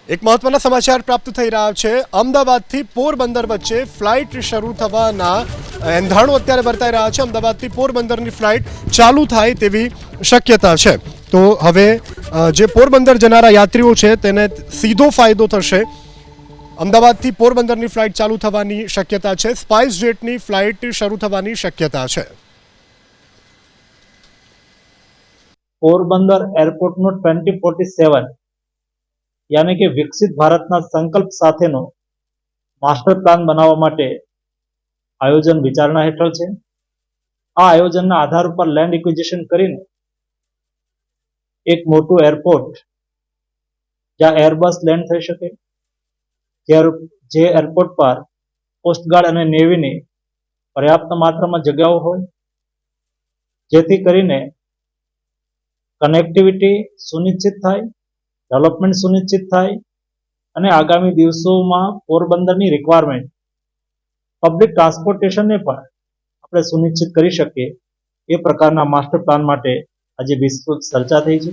એક મહત્વના સમાચાર પ્રાપ્ત થઈ રહ્યા છે। અમદાવાદથી પોરબંદર વચ્ચે ફ્લાઇટ શરૂ થવાના એંધાણો અત્યારે વર્તાઈ રહ્યા છે। અમદાવાદથી પોરબંદરની ફ્લાઇટ ચાલુ થાય તેવી શક્યતા છે। તો હવે જે પોરબંદર જનારા યાત્રીઓ છે તેને સીધો ફાયદો થશે। અમદાવાદથી પોરબંદરની ફ્લાઇટ ચાલુ થવાની શક્યતા છે। સ્પાઇસ જેટની ફ્લાઇટ શરૂ થવાની શક્યતા છે। પોરબંદર એરપોર્ટનો 2047 यानी कि विकसित भारतना संकल्प साथेनो मास्टर प्लान बनावा माटे आयोजन विचारणा हेठळ छे। आ आयोजनना आधार पर लैंड एक्विजिशन करीने एक मोटुं एरपोर्ट ज्यां एरबस लैंड थई शके, जे एरपोर्ट पर कोस्टगार्ड अने नेवीनी पर्याप्त मात्रामां जग्याओ होय, जेथी करीने कनेक्टिविटी सुनिश्चित थाय, डेवलपमेंट सुनिश्चित थाय અને આગામી દિવસોમાં પોરબંદરની રિક્વાયરમેન્ટ પબ્લિક ટ્રાન્સપોર્ટેશનને પણ આપણે સુનિશ્ચિત કરી શકીએ એ પ્રકારના માસ્ટર પ્લાન માટે આજે વિસ્તૃત ચર્ચા થઈ છે।